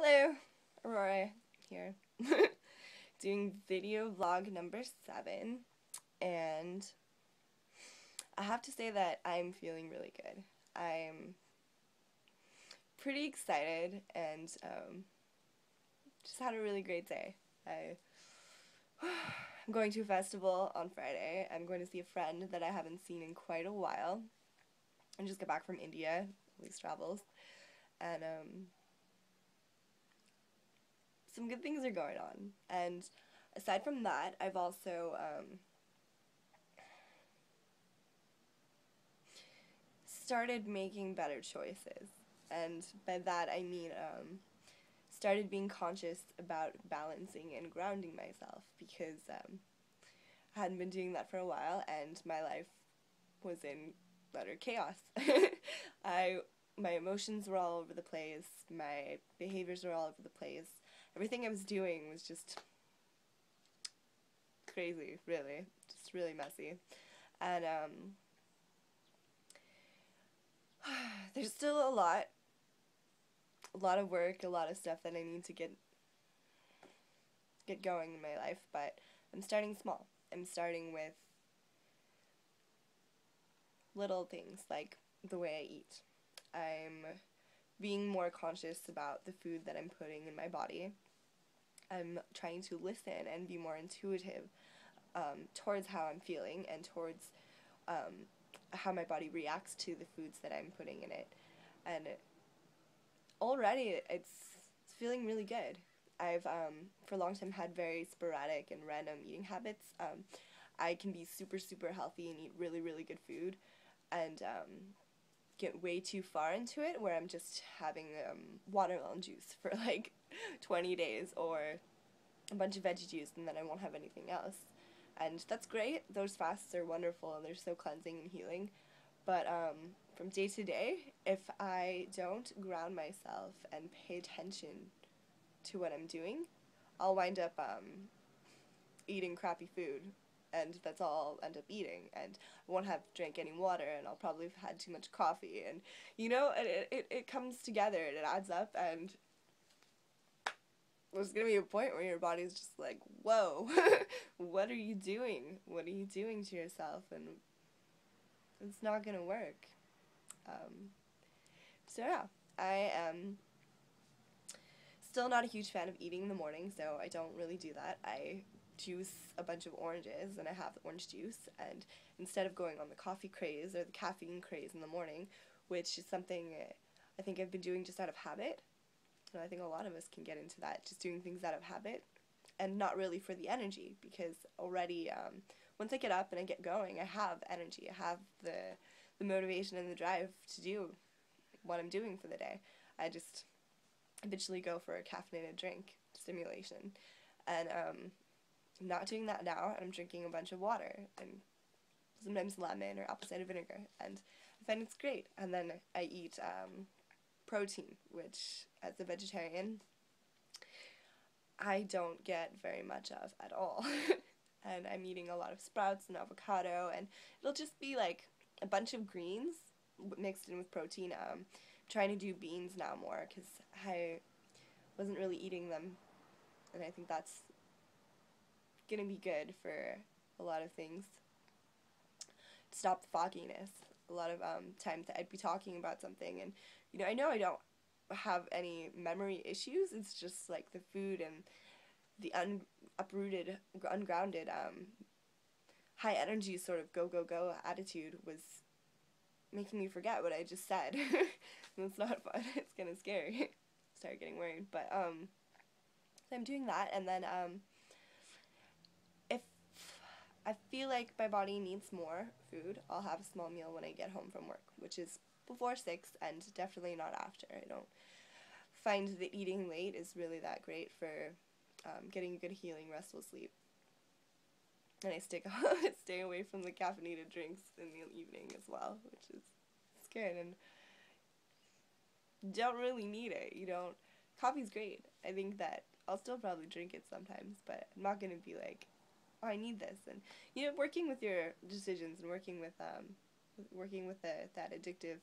Hello, Aurora here, doing video vlog number 7, and I have to say that I'm feeling really good. I'm pretty excited and just had a really great day. I'm going to a festival on Friday. I'm going to see a friend that I haven't seen in quite a while. I just got back from India, all these travels, and some good things are going on. And aside from that, I've also started making better choices. And by that I mean started being conscious about balancing and grounding myself because I hadn't been doing that for a while and my life was in utter chaos. I my emotions were all over the place, my behaviors were all over the place. Everything I was doing was just crazy, really. Just really messy. And there's still a lot of work, a lot of stuff that I need to get going in my life, but I'm starting small. I'm starting with little things like the way I eat. I'm being more conscious about the food that I'm putting in my body. I'm trying to listen and be more intuitive towards how I'm feeling and towards how my body reacts to the foods that I'm putting in it. And already it's feeling really good. I've for a long time had very sporadic and random eating habits. I can be super healthy and eat really good food, and get way too far into it where I'm just having watermelon juice for like 20 days or a bunch of veggie juice and then I won't have anything else. And that's great. Those fasts are wonderful and they're so cleansing and healing. But from day to day, if I don't ground myself and pay attention to what I'm doing, I'll wind up eating crappy food, and that's all I'll end up eating, and I won't have drank any water, and I'll probably have had too much coffee, and it comes together, and it adds up, and there's gonna be a point where your body's just like, whoa, what are you doing? What are you doing to yourself? And it's not gonna work. So yeah, I am still not a huge fan of eating in the morning, so I don't really do that. I juice a bunch of oranges and I have the orange juice, and instead of going on the coffee craze or the caffeine craze in the morning, which is something I think I've been doing just out of habit, and I think a lot of us can get into that, just doing things out of habit and not really for the energy, because already once I get up and I get going, I have energy, I have the motivation and the drive to do what I'm doing for the day. I just habitually go for a caffeinated drink stimulation, and I'm not doing that now, and I'm drinking a bunch of water and sometimes lemon or apple cider vinegar, and I find it's great. And then I eat protein, which as a vegetarian I don't get very much of at all. And I'm eating a lot of sprouts and avocado, and it'll just be like a bunch of greens mixed in with protein. Trying to do beans now more because I wasn't really eating them, and I think that's gonna be good for a lot of things. To stop the fogginess. A lot of times I'd be talking about something, and I know I don't have any memory issues. It's just like the food and the uprooted, ungrounded, high energy sort of go attitude was making me forget what I just said. And it's not fun. It's kind of scary. Start getting worried, but so I'm doing that, and then if I feel like my body needs more food, I'll have a small meal when I get home from work, which is before 6 and definitely not after. I don't find that eating late is really that great for getting a good healing, restful sleep. And I stay away from the caffeinated drinks in the evening as well, which is good, and don't really need it. Coffee's great. I think that I'll still probably drink it sometimes, but I'm not gonna be like, oh, I need this. And working with your decisions and working with that addictive,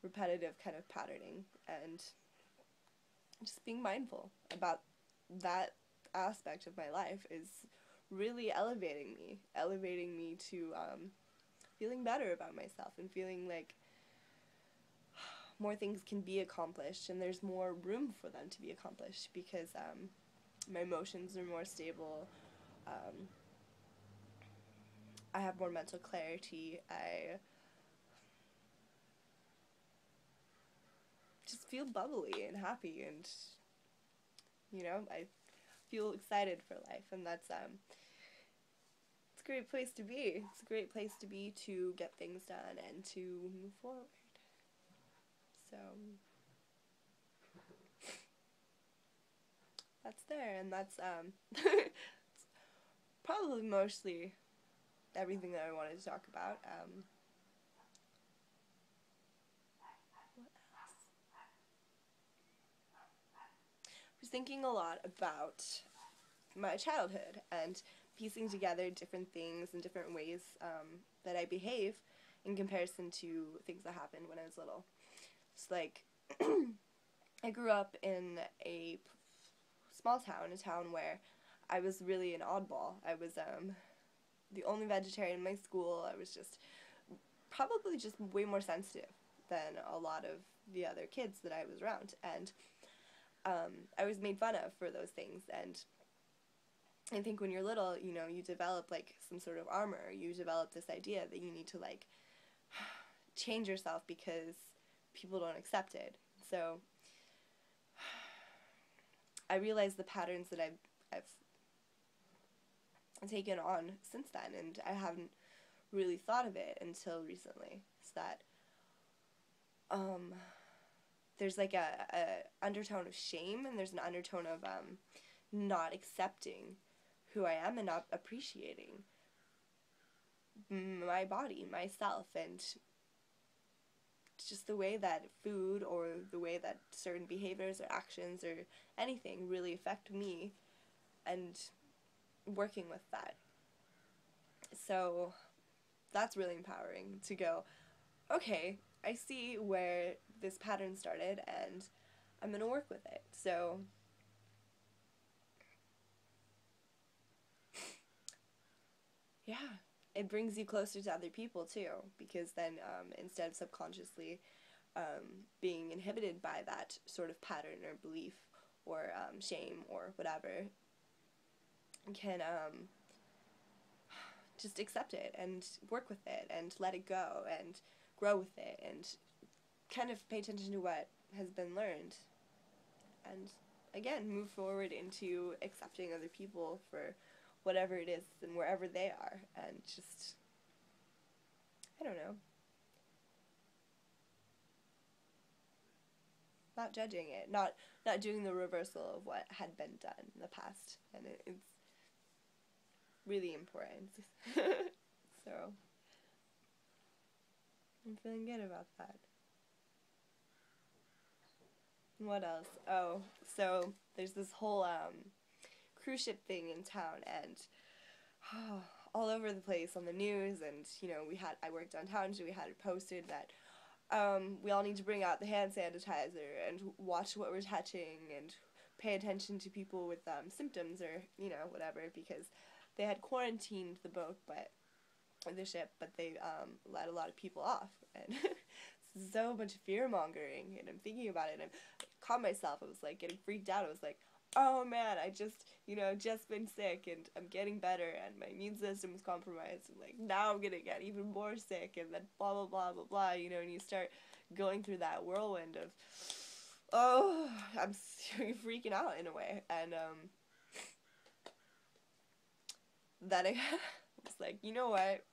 repetitive kind of patterning, and just being mindful about that aspect of my life is really elevating me to feeling better about myself and feeling like more things can be accomplished and there's more room for them to be accomplished because my emotions are more stable. Um, I have more mental clarity. I just feel bubbly and happy, and I feel excited for life, and that's it's a great place to be. It's a great place to be to get things done and to move forward. So that's there, and that's probably mostly everything that I wanted to talk about. What else? I was thinking a lot about my childhood and piecing together different things and different ways that I behave in comparison to things that happened when I was little. It's like I grew up in a small town, a town where I was really an oddball. I was the only vegetarian in my school. I was just probably just way more sensitive than a lot of the other kids that I was around, and I was made fun of for those things. And I think when you're little, you develop like some sort of armor. You develop this idea that you need to like change yourself because people don't accept it. So I realized the patterns that I've taken on since then, and I haven't really thought of it until recently. It's that there's like a undertone of shame, and there's an undertone of not accepting who I am and not appreciating my body, myself, and just the way that food or the way that certain behaviors or actions or anything really affect me and working with that. So that's really empowering to go, okay, I see where this pattern started and I'm going to work with it. So yeah, it brings you closer to other people too, because then instead of subconsciously being inhibited by that sort of pattern or belief or shame or whatever, can just accept it and work with it and let it go and grow with it and kind of pay attention to what has been learned and again move forward into accepting other people for whatever it is and wherever they are, and just, I don't know, not judging it, not doing the reversal of what had been done in the past, and it's really important. So I'm feeling good about that. What else? Oh, so there's this whole cruise ship thing in town, and all over the place on the news, and I worked downtown, so we had it posted that we all need to bring out the hand sanitizer and watch what we're touching and pay attention to people with symptoms or whatever, because they had quarantined the boat, the ship, but they let a lot of people off, and so much fear mongering. And I'm thinking about it, and I caught myself. I was like getting freaked out. I was like, oh man, I just just been sick, and I'm getting better, and my immune system is compromised, and like now I'm gonna get even more sick, and then blah blah blah blah blah. And you start going through that whirlwind of, oh, I'm freaking out in a way, and then I was like, you know what?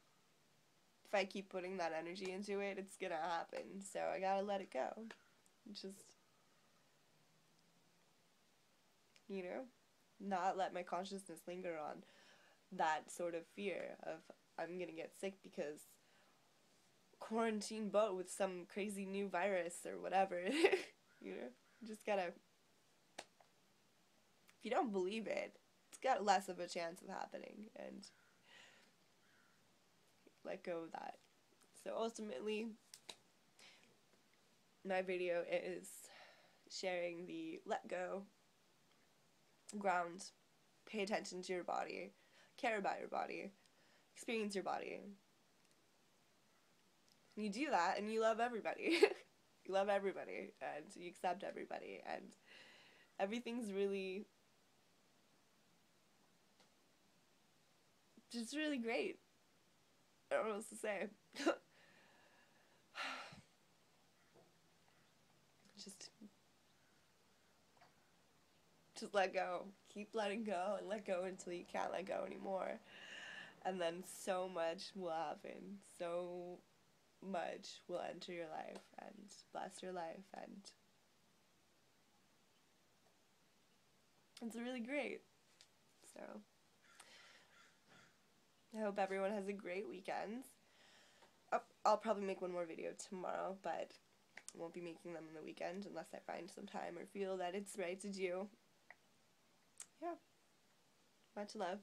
If I keep putting that energy into it, it's gonna happen. So I gotta let it go. Just, not let my consciousness linger on that sort of fear of I'm gonna get sick because quarantine boat with some crazy new virus or whatever. Just gotta, if you don't believe it, it's got less of a chance of happening, and let go of that. So ultimately, my video is sharing the let go, ground, pay attention to your body, care about your body, experience your body. And you do that and you love everybody. You love everybody and you accept everybody, and everything's really just really great. I don't know what else to say. just let go. Keep letting go and let go until you can't let go anymore. And then so much will happen. So much will enter your life and bless your life, and it's really great. So I hope everyone has a great weekend. I'll probably make one more video tomorrow, but I won't be making them on the weekend unless I find some time or feel that it's right to do. Yeah. Much love.